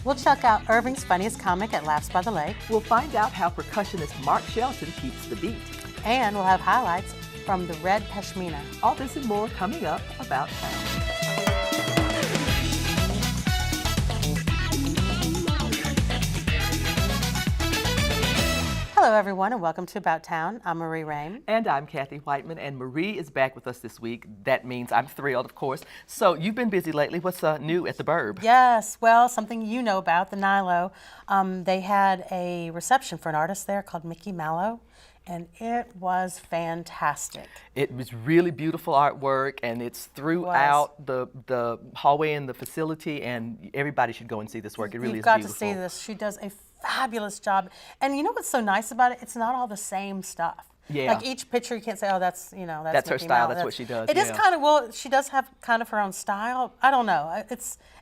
We'll check out Irving's funniest comic at Laughs by the Lake. We'll find out how percussionist Mark Shelton keeps the beat. And we'll have highlights from the Red Pashmina. All this and more coming up About Town. Hello, everyone, and welcome to About Town. I'm Marie Rain. And I'm Kathy Whiteman, and Marie is back with us this week. That means I'm thrilled, of course. So you've been busy lately. What's new at the Burb? Yes, well, something you know about, the Nilo. They had a reception for an artist there called Mickey Mallow, and it was fantastic. It was really beautiful artwork, and it's throughout the hallway in the facility, and everybody should go and see this work. It really is beautiful. You've got to see this. She does a fabulous job. And you know what's so nice about it? It's not all the same stuff. Yeah. Like each picture, you can't say, oh, that's her Mickey style. Mouse. That's what she does. It is kind of, well, she does have kind of her own style. I don't know.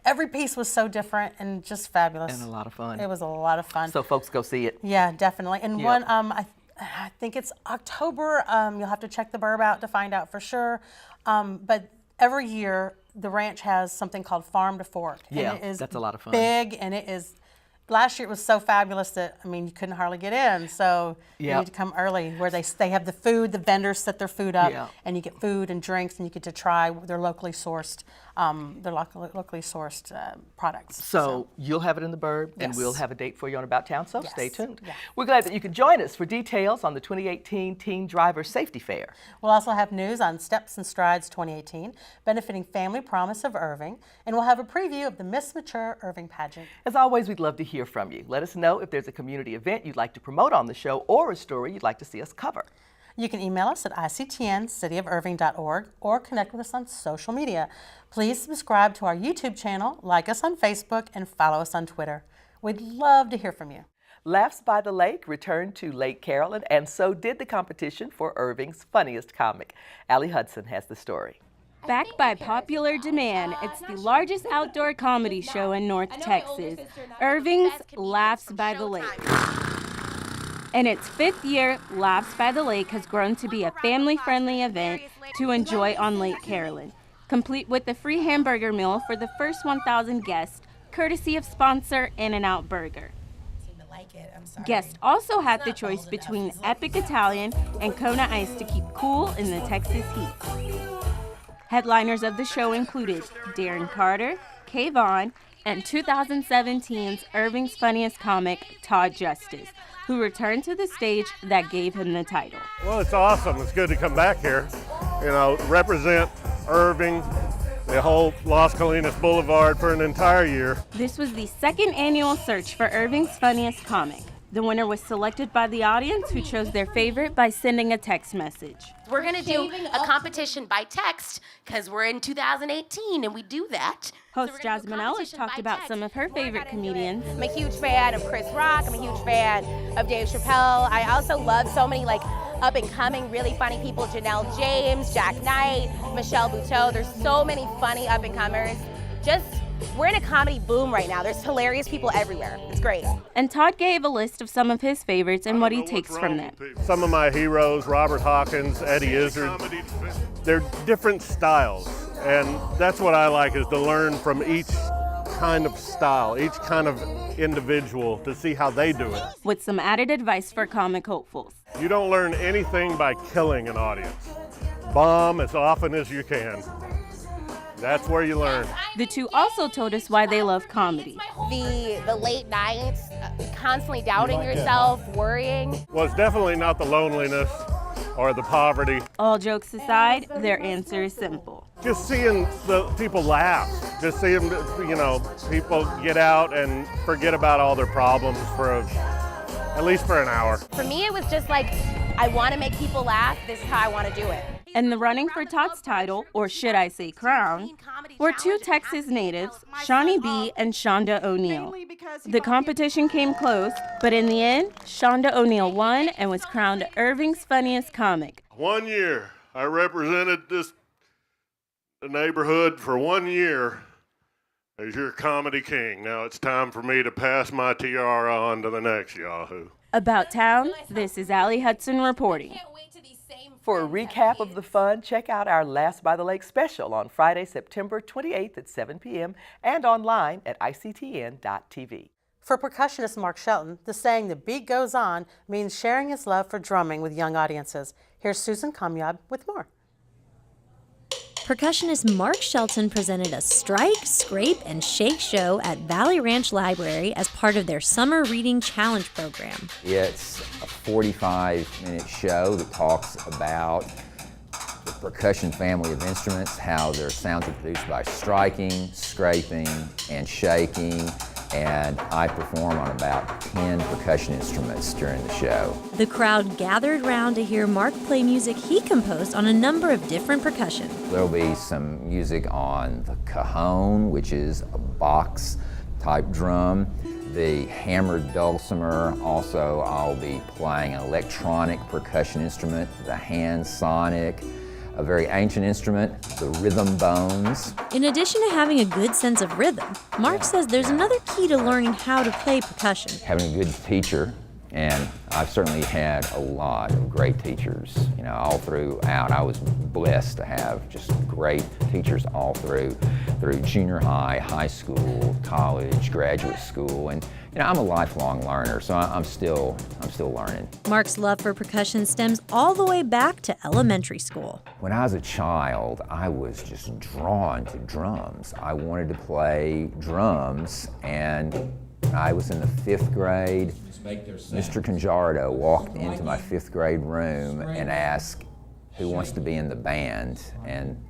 Every piece was so different and just fabulous. And a lot of fun. It was a lot of fun. So folks, go see it. Yeah, definitely. And one, I think it's October. You'll have to check the Burb out to find out for sure. But every year, the ranch has something called Farm to Fork. Yeah, and it is that's a lot of fun. Big, and it is. Last year it was so fabulous that, I mean, you couldn't hardly get in, so you need to come early where they have the food, the vendors set their food up, and you get food and drinks, and you get to try their locally sourced products. So you'll have it in the Burb, and Yes. we'll have a date for you on About Town, so stay tuned. Yeah. We're glad that you could join us for details on the 2018 Teen Driver Safety Fair. We'll also have news on Steps and Strides 2018, benefiting Family Promise of Irving, and we'll have a preview of the Miss Mature Irving pageant. As always, we'd love to hear from you. Let us know if there's a community event you'd like to promote on the show or a story you'd like to see us cover. You can email us at ictncityofirving.org or connect with us on social media. Please subscribe to our YouTube channel, like us on Facebook, and follow us on Twitter. We'd love to hear from you. Laughs by the Lake returned to Lake Carolyn, and so did the competition for Irving's funniest comic. Allie Hudson has the story. Back by popular demand, it's the largest outdoor comedy show in North Texas, Irving's Laughs by the Lake. In its 5th year, Laughs by the Lake has grown to be a family-friendly event to enjoy on Lake Carolyn, complete with a free hamburger meal for the first 1,000 guests, courtesy of sponsor In-N-Out Burger. Guests also had the choice between Epic Italian and Kona Ice to keep cool in the Texas heat. Headliners of the show included Darren Carter, Kay Vaughn, and 2017's Irving's funniest comic, Todd Justice, who returned to the stage that gave him the title. Well, it's awesome. It's good to come back here. You know, represent Irving, the whole Las Colinas Boulevard for an entire year. This was the 2nd annual search for Irving's funniest comic. The winner was selected by the audience, who chose their favorite by sending a text message. We're going to do a competition by text because we're in 2018 and we do that. Host Jasmine Ellis talked about some of her favorite comedians. I'm a huge fan of Chris Rock. I'm a huge fan of Dave Chappelle. I also love so many up and coming, really funny people. Janelle James, Jack Knight, Michelle Buteau. There's so many funny up and comers. We're in a comedy boom right now. There's hilarious people everywhere. It's great. And Todd gave a list of some of his favorites and what he takes from them. Some of my heroes, Robert Hawkins, Eddie Izzard, they're different styles. And that's what I like, is to learn from each kind of style, each kind of individual, to see how they do it. With some added advice for comic hopefuls. You don't learn anything by killing an audience. Bomb as often as you can. That's where you learn. The two also told us why they love comedy. The late nights, constantly doubting yourself, worrying. Well, it's definitely not the loneliness or the poverty. All jokes aside, their answer is simple. Just seeing the people laugh. Just seeing, people get out and forget about all their problems at least for an hour. For me, it was just I want to make people laugh. This is how I want to do it. And the running for Todd's title, or should I say crown, were 2 Texas natives, Shawnee B. and Shonda O'Neill. The competition came close, but in the end, Shonda O'Neill won and was crowned Irving's funniest comic. 1 year. I represented the neighborhood for 1 year as your comedy king. Now it's time for me to pass my tiara on to the next Yahoo. About Town, this is Allie Hudson reporting. Can't wait to these same For a recap of the fun, check out our Laughs by the Lake special on Friday, September 28th at 7 p.m. and online at ictn.tv. For percussionist Mark Shelton, the saying "the beat goes on" means sharing his love for drumming with young audiences. Here's Susan Kamyab with more. Percussionist Mark Shelton presented a strike, scrape, and shake show at Valley Ranch Library as part of their Summer Reading Challenge program. It's a 45-minute show that talks about the percussion family of instruments, how their sounds are produced by striking, scraping, and shaking. And I perform on about 10 percussion instruments during the show. The crowd gathered round to hear Mark play music he composed on a number of different percussion. There'll be some music on the cajon, which is a box-type drum, the hammered dulcimer. Also, I'll be playing an electronic percussion instrument, the hand sonic, a very ancient instrument, the rhythm bones. In addition to having a good sense of rhythm, Mark says there's another key to learning how to play percussion. Having a good teacher, and I've certainly had a lot of great teachers, all throughout. I was blessed to have just great teachers all through junior high, high school, college, graduate school, and I'm a lifelong learner, so I'm still learning. Mark's love for percussion stems all the way back to elementary school. When I was a child, I was just drawn to drums. I wanted to play drums, and when I was in the 5th grade, Mr. Conjardo walked into my 5th grade room and asked, "Who wants to be in the band?" And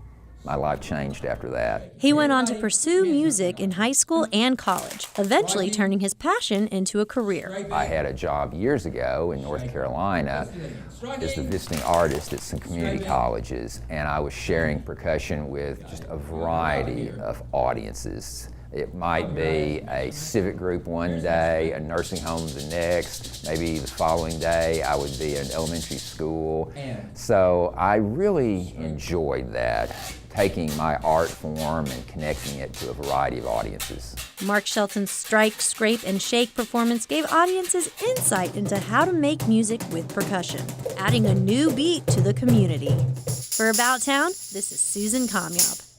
my life changed after that. He went on to pursue music in high school and college, eventually turning his passion into a career. I had a job years ago in North Carolina as the visiting artist at some community colleges, and I was sharing percussion with just a variety of audiences. It might be a civic group one day, a nursing home the next, maybe the following day I would be in elementary school. So I really enjoyed that, taking my art form and connecting it to a variety of audiences. Mark Shelton's strike, scrape, and shake performance gave audiences insight into how to make music with percussion, adding a new beat to the community. For About Town, this is Susan Kamyab.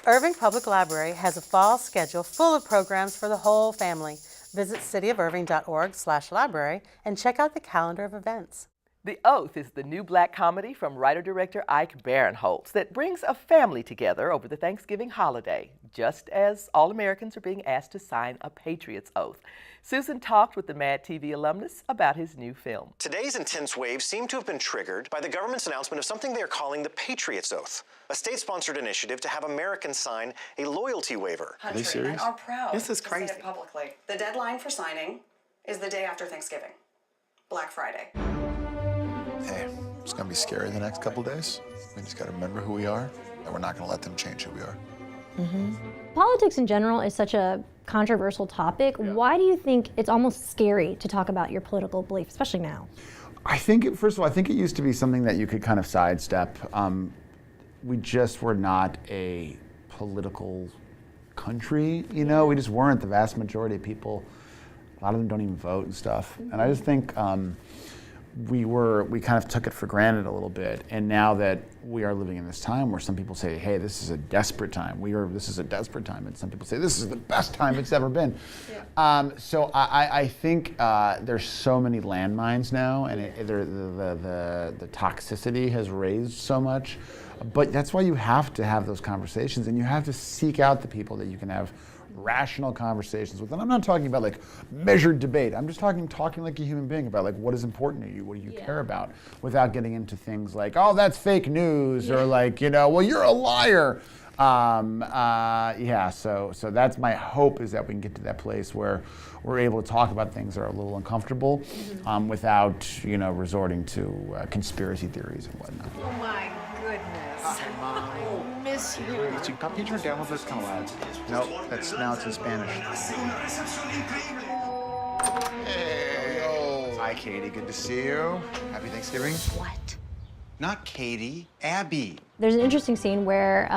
Irving Public Library has a fall schedule full of programs for the whole family. Visit cityofirving.org/library and check out the calendar of events. The Oath is the new black comedy from writer-director Ike Barinholtz that brings a family together over the Thanksgiving holiday, just as all Americans are being asked to sign a Patriot's Oath. Susan talked with the Mad TV alumnus about his new film. Today's intense waves seem to have been triggered by the government's announcement of something they are calling the Patriot's Oath, a state-sponsored initiative to have Americans sign a loyalty waiver. Are they serious? Are proud this is crazy. To say it publicly. The deadline for signing is the day after Thanksgiving, Black Friday. Hey, it's gonna be scary the next couple days. We just gotta remember who we are, and we're not gonna let them change who we are. Politics in general is such a controversial topic. Yeah. Why do you think it's almost scary to talk about your political belief, especially now? I think, first of all, I think it used to be something that you could kind of sidestep. We just were not a political country, we just weren't. The vast majority of people, a lot of them don't even vote and stuff. And I just think we kind of took it for granted a little bit. And now that we are living in this time where some people say, hey, this is a desperate time. This is a desperate time. And some people say, this is the best time it's ever been. Yeah. So I think there's so many landmines now, and the toxicity has raised so much. But that's why you have to have those conversations, and you have to seek out the people that you can have rational conversations with. And I'm not talking about like measured debate. I'm just talking like a human being about like what is important to you, what do you care about, without getting into things like, oh, that's fake news, or like, well, you're a liar. So that's my hope, is that we can get to that place where we're able to talk about things that are a little uncomfortable, without, resorting to conspiracy theories and whatnot. Oh my goodness. Hi, Mom. I miss you. Can you turn down with this kind of loud? Nope, now it's in Spanish. Hey. Hi, Katie. Good to see you. Happy Thanksgiving. What? Not Katie. Abby. There's an interesting scene where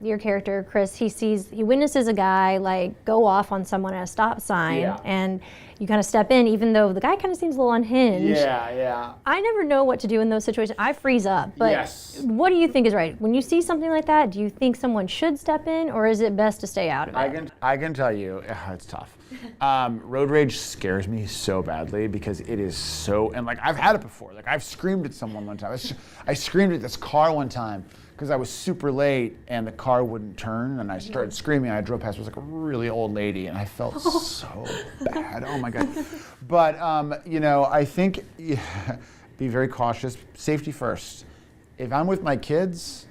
your character, Chris, he witnesses a guy like go off on someone at a stop sign, and you kind of step in, even though the guy kind of seems a little unhinged. Yeah. I never know what to do in those situations. I freeze up, but Yes. what do you think is right? When you see something like that, do you think someone should step in, or is it best to stay out of it? I can tell you, it's tough. Road rage scares me so badly because it is so, and like I've had it before. Like I've screamed at someone one time. I screamed at this car one time because I was super late and the car wouldn't turn, and I started screaming. I drove past, it was like a really old lady, and I felt so bad. Oh my God. But I think be very cautious. Safety first. If I'm with my kids,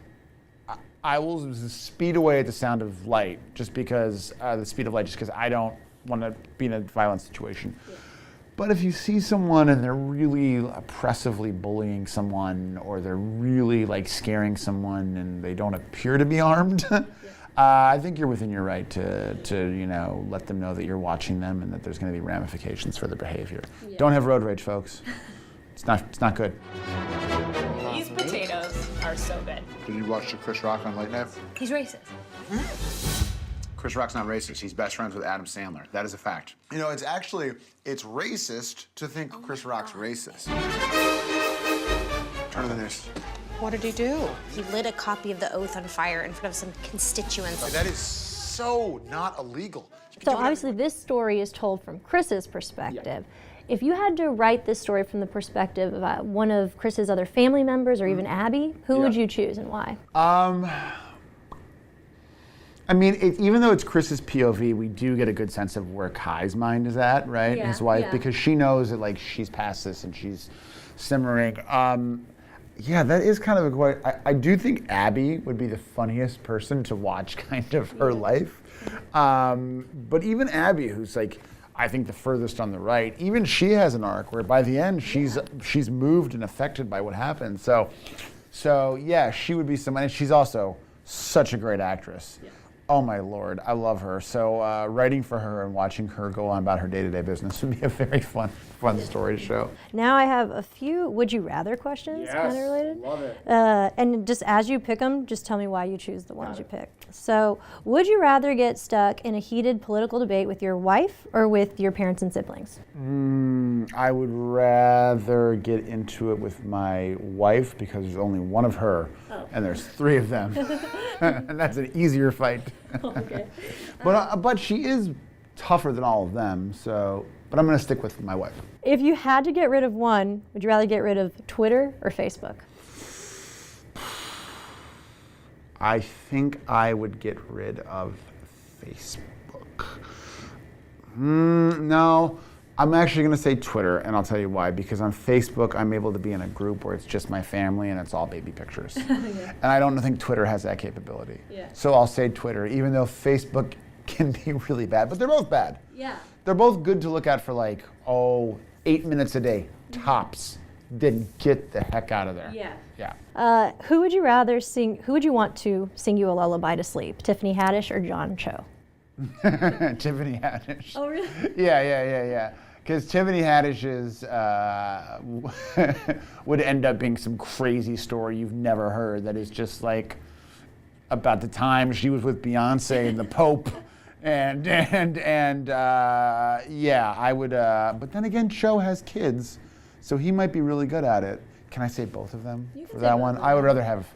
I will speed away at the sound of light, just because I don't want to be in a violent situation. Yeah. But if you see someone and they're really oppressively bullying someone, or they're really like scaring someone and they don't appear to be armed, I think you're within your right to let them know that you're watching them and that there's going to be ramifications for their behavior. Yeah. Don't have road rage, folks. It's not good. These potatoes are so good. Did you watch the Chris Rock on Late Night? He's racist. Chris Rock's not racist. He's best friends with Adam Sandler. That is a fact. You know, it's racist to think Chris Rock's racist. Turn to the news. What did he do? He lit a copy of the oath on fire in front of some constituents. That is so not illegal. So obviously this story is told from Chris's perspective. Yeah. If you had to write this story from the perspective of one of Chris's other family members, or even Abby, who would you choose and why? I mean, even though it's Chris's POV, we do get a good sense of where Kai's mind is at, right? His wife, because she knows that like she's past this and she's simmering. That is kind of I do think Abby would be the funniest person to watch kind of her life. But even Abby, who's like, I think the furthest on the right, even she has an arc where by the end she's moved and affected by what happened. So yeah, she would be somebody. And she's also such a great actress. Yeah. Oh my Lord, I love her. So writing for her and watching her go on about her day-to-day business would be a very fun story to show. Now I have a few would you rather questions kind of related. Love it. And just as you pick them, just tell me why you choose the ones you pick. So would you rather get stuck in a heated political debate with your wife or with your parents and siblings? I would rather get into it with my wife because there's only one of her and there's three of them. And that's an easier fight. Okay. But she is tougher than all of them, but I'm going to stick with my wife. If you had to get rid of one, would you rather get rid of Twitter or Facebook? I think I would get rid of Facebook. No, I'm actually going to say Twitter, and I'll tell you why. Because on Facebook, I'm able to be in a group where it's just my family and it's all baby pictures. And I don't think Twitter has that capability. Yeah. So I'll say Twitter, even though Facebook can be really bad. But they're both bad. Yeah. They're both good to look at for 8 minutes a day, tops. Then get the heck out of there. Yeah. Yeah. Who would you rather sing? Who would you want to sing you a lullaby to sleep? Tiffany Haddish or John Cho? Tiffany Haddish. Oh, really? Yeah. Because Tiffany Haddish's would end up being some crazy story you've never heard that is just like about the time she was with Beyonce and the Pope. And I would, but then again, Cho has kids, so he might be really good at it. Can I say both of them for that one? I would rather have,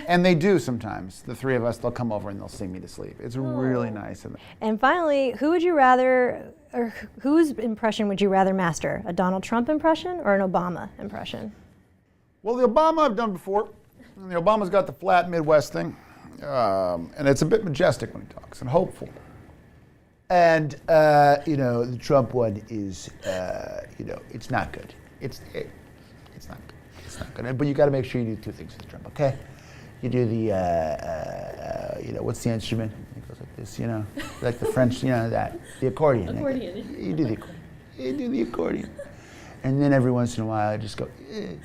and they do sometimes. The three of us, they'll come over and they'll sing me to sleep. It's really nice. And finally, who would you rather, or whose impression would you rather master? A Donald Trump impression or an Obama impression? Well, the Obama I've done before. And the Obama's got the flat Midwest thing, and it's a bit majestic when he talks and hopeful. And the Trump one is, it's not good. It's not good. It's not good. But you got to make sure you do two things with Trump, okay? You do the, what's the instrument? It goes like this, like the French, the accordion. You do the accordion. You do the accordion. And then every once in a while, I just go, the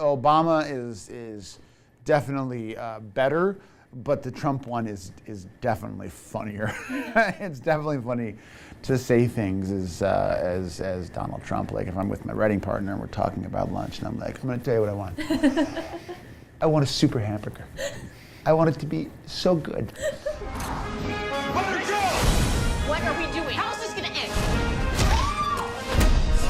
Obama is definitely better. But the Trump one is definitely funnier. It's definitely funny to say things as Donald Trump. Like if I'm with my writing partner and we're talking about lunch, and I'm like, I'm going to tell you what I want. I want a super hamburger. I want it to be so good. What are we doing? How's this gonna end?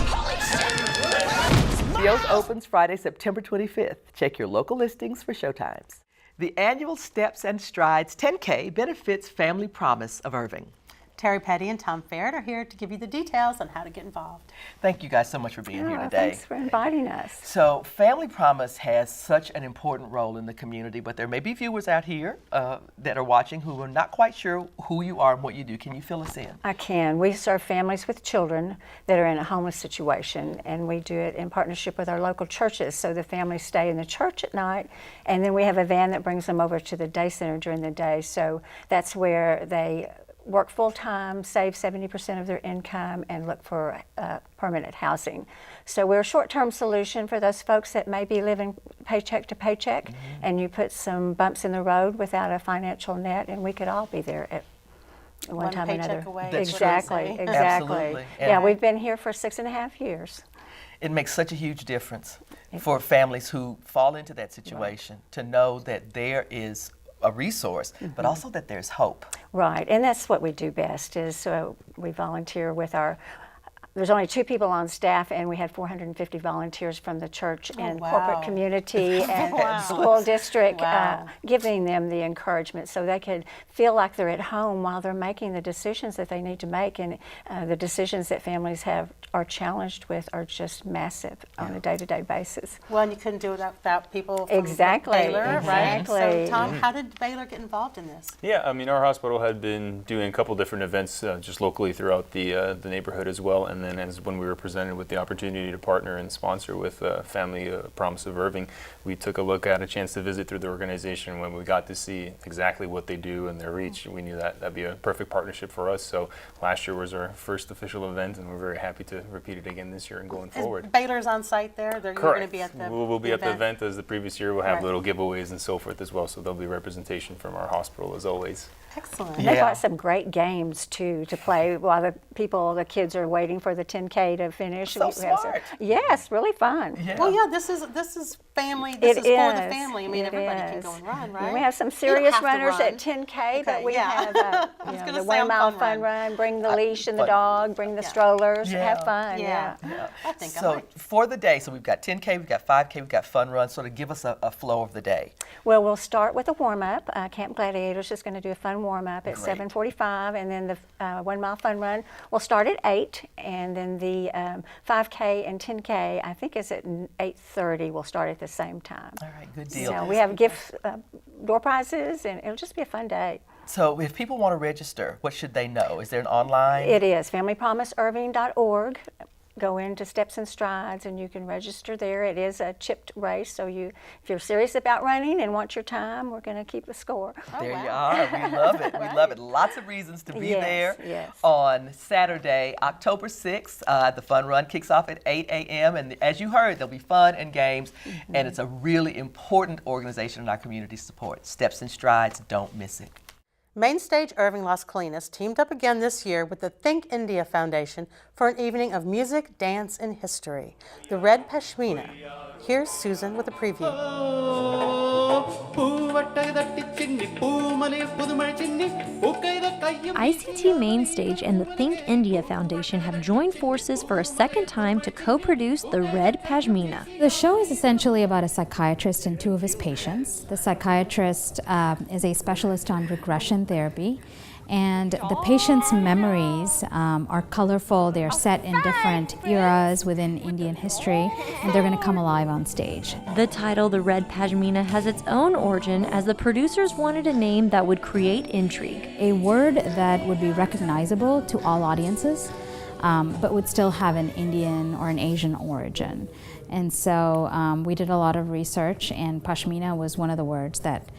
Holy shit! The Oath opens Friday, September 25th. Check your local listings for showtimes. The annual Steps and Strides 10K benefits Family Promise of Irving. Terry Petty and Tom Farrett are here to give you the details on how to get involved. Thank you guys so much for being here today. Thanks for inviting us. So Family Promise has such an important role in the community, but there may be viewers out here that are watching who are not quite sure who you are and what you do. Can you fill us in? I can. We serve families with children that are in a homeless situation, and we do it in partnership with our local churches. So the families stay in the church at night, and then we have a van that brings them over to the day center during the day. So that's where they work full-time, save 70% of their income, and look for permanent housing. So we're a short-term solution for those folks that may be living paycheck to paycheck, and you put some bumps in the road without a financial net, and we could all be there at one time or another. Away, exactly. Absolutely. Yeah, we've been here for 6.5 years. It makes such a huge difference for families who fall into that situation to know that there is a resource, but also that there's hope. Right, and that's what we do best is we volunteer with there's only 2 people on staff, and we had 450 volunteers from the church and corporate community and school district, giving them the encouragement so they could feel like they're at home while they're making the decisions that they need to make. And the decisions that families are challenged with are just massive on a day-to-day basis. Well, and you couldn't do it without people from Exactly. Baylor, right? So, Tom, how did Baylor get involved in this? Yeah, I mean, our hospital had been doing a couple different events just locally throughout the neighborhood as well, and then as when we were presented with the opportunity to partner and sponsor with Family Promise of Irving, we took a look at a chance to visit through the organization. When we got to see exactly what they do and their reach, we knew that that'd be a perfect partnership for us. So last year was our first official event, and we're very happy to repeat it again this year and going forward. Baylor's on site there? You're going to be at the We'll be at the event as the previous year. We'll have little giveaways and so forth as well, so there'll be representation from our hospital as always. Excellent. And they've got some great games too to play while the kids are waiting for the 10K to finish. So smart. Yes, really fun. Yeah. Well, yeah, this is family. This is for the family. I mean, everybody can go and run, right? We have some serious runners at 10K, but we have the 1 mile fun run. Bring the leash and the dog. Bring the strollers. Have fun. Yeah. I think so. For the day, so we've got 10K, we've got 5K, we've got fun runs. Sort of give us a flow of the day. Well, we'll start with a warm up. Camp Gladiators is going to do a fun warm up at 7:45, and then the 1 mile fun run will start at 8, and then the 5K and 10K I think is at 8:30. Will start at the same time. All right, good deal. So we have gift door prizes, and it'll just be a fun day. So if people want to register, what should they know? Is there an online? It is familypromiseirving.org. Go into Steps and Strides, and you can register there. It is a chipped race, so if you're serious about running and want your time, we're going to keep a score. There you are. We love it. We love it. Lots of reasons to be there on Saturday, October 6th. The fun run kicks off at 8 a.m. And as you heard, there'll be fun and games, and it's a really important organization in our community support. Steps and Strides, don't miss it. Mainstage Irving Las Colinas teamed up again this year with the Think India Foundation for an evening of music, dance, and history. The Red Pashmina. Here's Susan with a preview. ICT Mainstage and the Think India Foundation have joined forces for a second time to co-produce the Red Pashmina. The show is essentially about a psychiatrist and 2 of his patients. The psychiatrist is a specialist on regression therapy, and the patients' memories are colorful. They're set in different eras within Indian history, and they're going to come alive on stage. The title, The Red Pashmina, has its own origin as the producers wanted a name that would create intrigue. A word that would be recognizable to all audiences, but would still have an Indian or an Asian origin. And so we did a lot of research, and Pashmina was one of the words that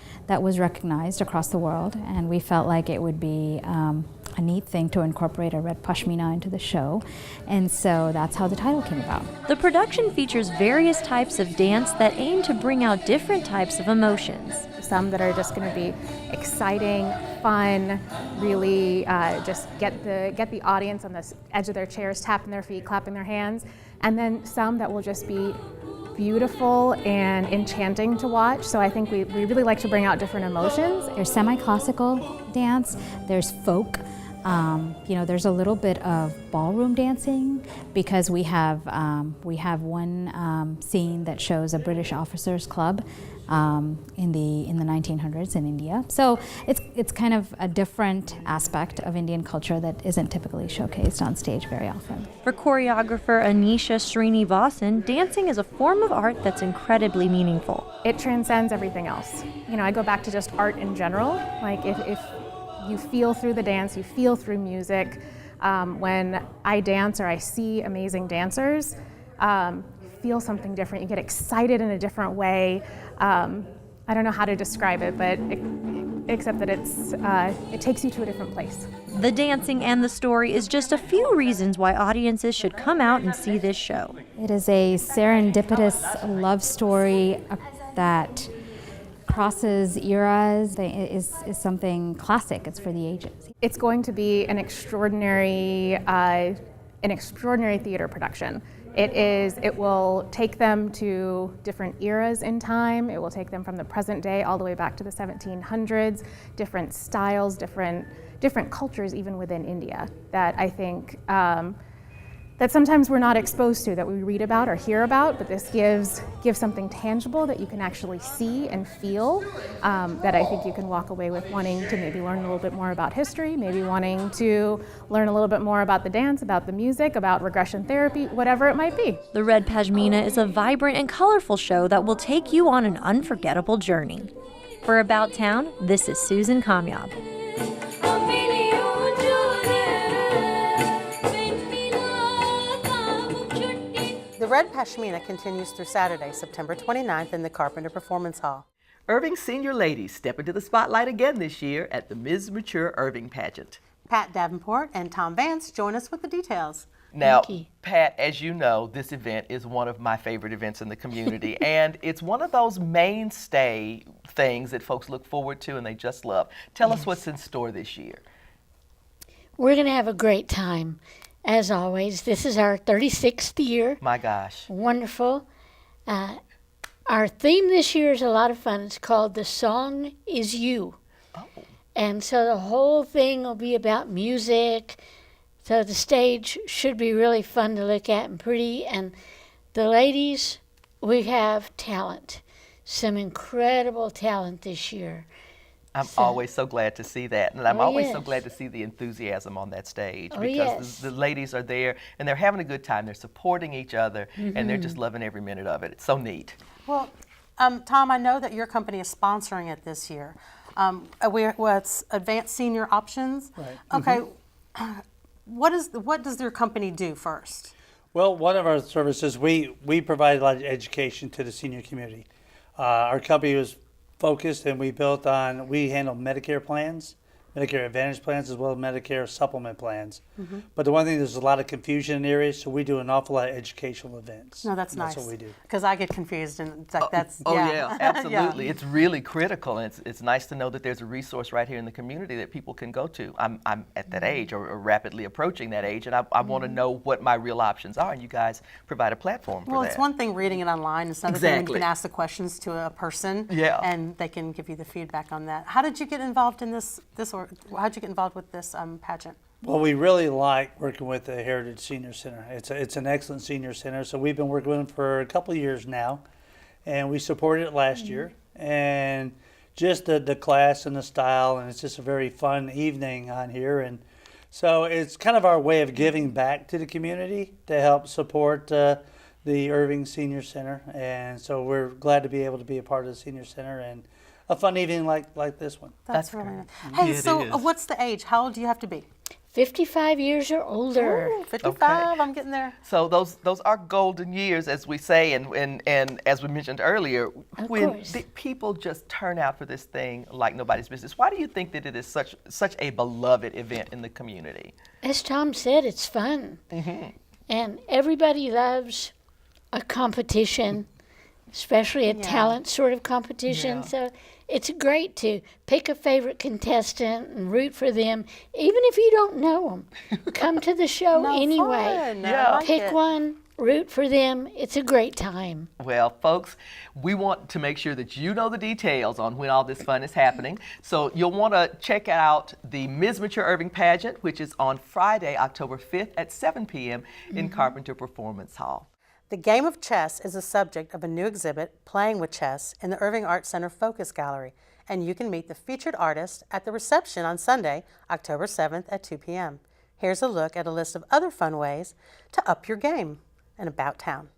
was recognized across the world, and we felt like it would be a neat thing to incorporate a Red Pashmina into the show, and so that's how the title came about. The production features various types of dance that aim to bring out different types of emotions. Some that are just going to be exciting, fun, really just get the audience on the edge of their chairs, tapping their feet, clapping their hands, and then some that will just be beautiful and enchanting to watch. So I think we really like to bring out different emotions. There's semi-classical dance, there's folk, there's a little bit of ballroom dancing because we have one scene that shows a British officers club in the 1900s in India. So it's kind of a different aspect of Indian culture that isn't typically showcased on stage very often. For choreographer Anisha Srinivasan, dancing is a form of art that's incredibly meaningful. It transcends everything else. I go back to just art in general. Like if you feel through the dance, you feel through music. When I dance or I see amazing dancers, you feel something different. You get excited in a different way. I don't know how to describe it, but except that it takes you to a different place. The dancing and the story is just a few reasons why audiences should come out and see this show. It is a serendipitous love story that crosses eras. Is something classic. It's for the ages. It's going to be an extraordinary theater production. It will take them to different eras in time. It will take them from the present day all the way back to the 1700s, different styles, different cultures even within India that I think that sometimes we're not exposed to, that we read about or hear about, but this gives something tangible that you can actually see and feel, that I think you can walk away with wanting to maybe learn a little bit more about history, maybe wanting to learn a little bit more about the dance, about the music, about regression therapy, whatever it might be. The Red Pashmina is a vibrant and colorful show that will take you on an unforgettable journey. For About Town, this is Susan Kamyab. The Red Pashmina continues through Saturday, September 29th in the Carpenter Performance Hall. Irving's senior ladies step into the spotlight again this year at the Ms. Mature Irving pageant. Pat Davenport and Tom Vance join us with the details. Now, Pat, as you know, this event is one of my favorite events in the community, and it's one of those mainstay things that folks look forward to and they just love. Tell us what's in store this year. We're going to have a great time. As always, this is our 36th year. My gosh. Wonderful. Our theme this year is a lot of fun. It's called The Song Is You. Oh. And so the whole thing will be about music. So the stage should be really fun to look at and pretty. And the ladies, we have talent, some incredible talent this year. I'm always so glad to see that. And I'm always so glad to see the enthusiasm on that stage because the ladies are there and they're having a good time. They're supporting each other and they're just loving every minute of it. It's so neat. Well, Tom, I know that your company is sponsoring it this year. It's Advanced Senior Options. Right. Okay. What does your company do first? Well, one of our services, we provide a lot of education to the senior community. Our company was focused and we handle Medicare plans, Medicare Advantage plans, as well as Medicare supplement plans. But the one thing, there's a lot of confusion in the area, so we do an awful lot of educational events. No, that's nice. That's what we do. Because I get confused and it's like Absolutely. It's really critical, and it's nice to know that there's a resource right here in the community that people can go to. I'm at that age or rapidly approaching that age, and I want to know what my real options are, and you guys provide a platform for that. Well, it's one thing reading it online. It's another thing when you can ask the questions to a person and they can give you the feedback on that. How did you get involved in this or how did you get involved with this pageant? Well, we really like working with the Heritage Senior Center. It's an excellent senior center, so we've been working with them for a couple of years now, and we supported it last year. And just the class and the style, and it's just a very fun evening on here. And so it's kind of our way of giving back to the community to help support the Irving Senior Center. And so we're glad to be able to be a part of the Senior Center and a fun evening like this one. That's really nice. Hey, so what's the age? How old do you have to be? 55 years or older. Ooh, 55, I'm getting there. So those are golden years, as we say, and as we mentioned earlier, when people just turn out for this thing like nobody's business. Why do you think that it is such a beloved event in the community? As Tom said, it's fun. And everybody loves a competition, especially a talent sort of competition. So it's great to pick a favorite contestant and root for them, even if you don't know them. Come to the show anyway. Pick one, root for them. It's a great time. Well, folks, we want to make sure that you know the details on when all this fun is happening. So you'll want to check out the Ms. Mature Irving pageant, which is on Friday, October 5th at 7 p.m. in Carpenter Performance Hall. The game of chess is the subject of a new exhibit, Playing with Chess, in the Irving Art Center Focus Gallery, and you can meet the featured artist at the reception on Sunday, October 7th at 2 p.m. Here's a look at a list of other fun ways to up your game and About Town.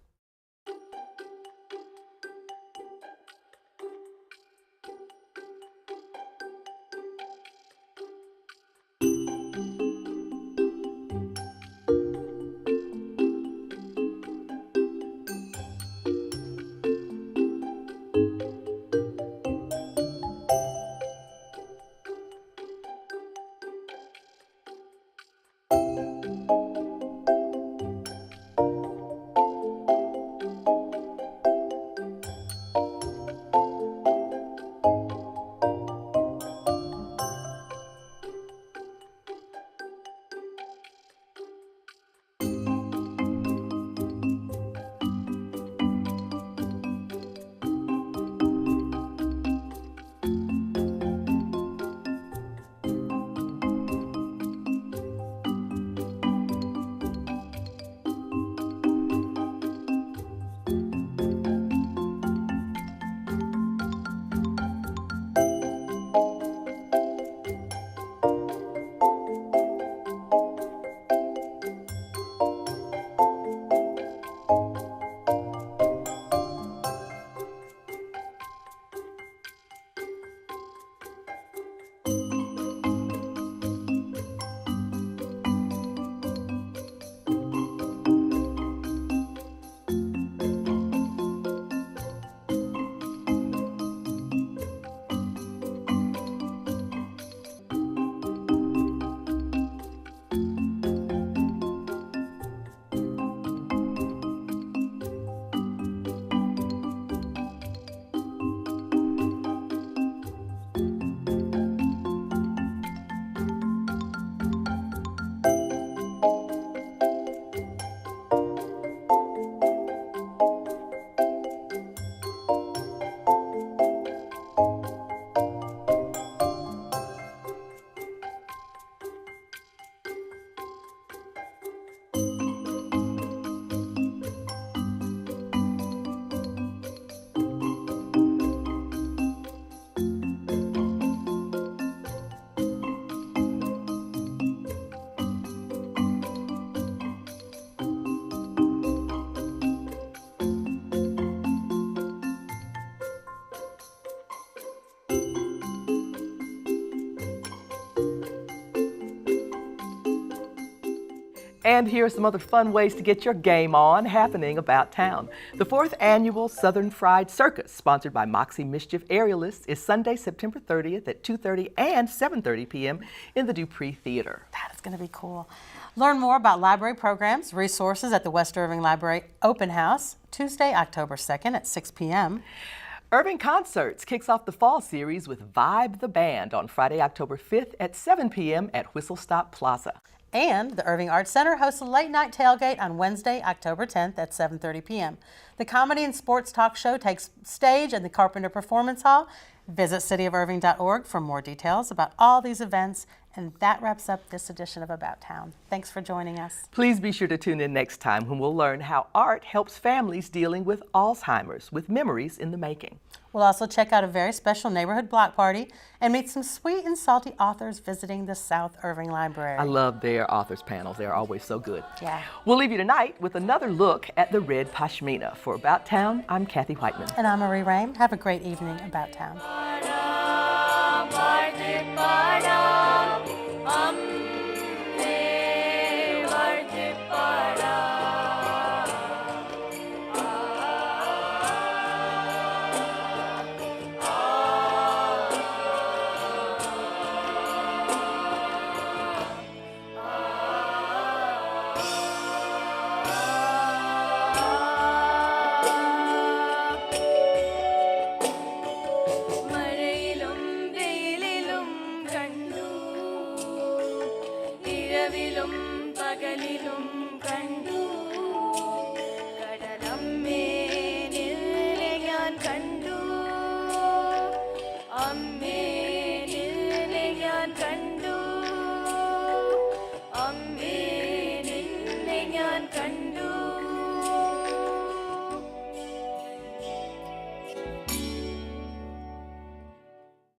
And here are some other fun ways to get your game on happening about town. The 4th annual Southern Fried Circus, sponsored by Moxie Mischief Aerialists, is Sunday, September 30th at 2:30 and 7:30 p.m. in the Dupree Theater. That is going to be cool. Learn more about library programs, resources at the West Irving Library Open House, Tuesday, October 2nd at 6 p.m. Irving Concerts kicks off the fall series with Vibe the Band on Friday, October 5th at 7 p.m. at Whistle Stop Plaza. And the Irving Arts Center hosts a late-night tailgate on Wednesday, October 10th at 7:30 p.m. The comedy and sports talk show takes stage in the Carpenter Performance Hall. Visit cityofirving.org for more details about all these events. And that wraps up this edition of About Town. Thanks for joining us. Please be sure to tune in next time when we'll learn how art helps families dealing with Alzheimer's with memories in the making. We'll also check out a very special neighborhood block party and meet some sweet and salty authors visiting the South Irving Library. I love their authors panels. They're always so good. Yeah. We'll leave you tonight with another look at the Red Pashmina. For About Town, I'm Kathy Whiteman. And I'm Marie Rain. Have a great evening About Town. Am ഇരവിലും പകലിലും കണ്ടു കടലമ്മേ നിന്നെ ഞാൻ കണ്ടു അമ്മേ നിന്നെ ഞാൻ കണ്ടു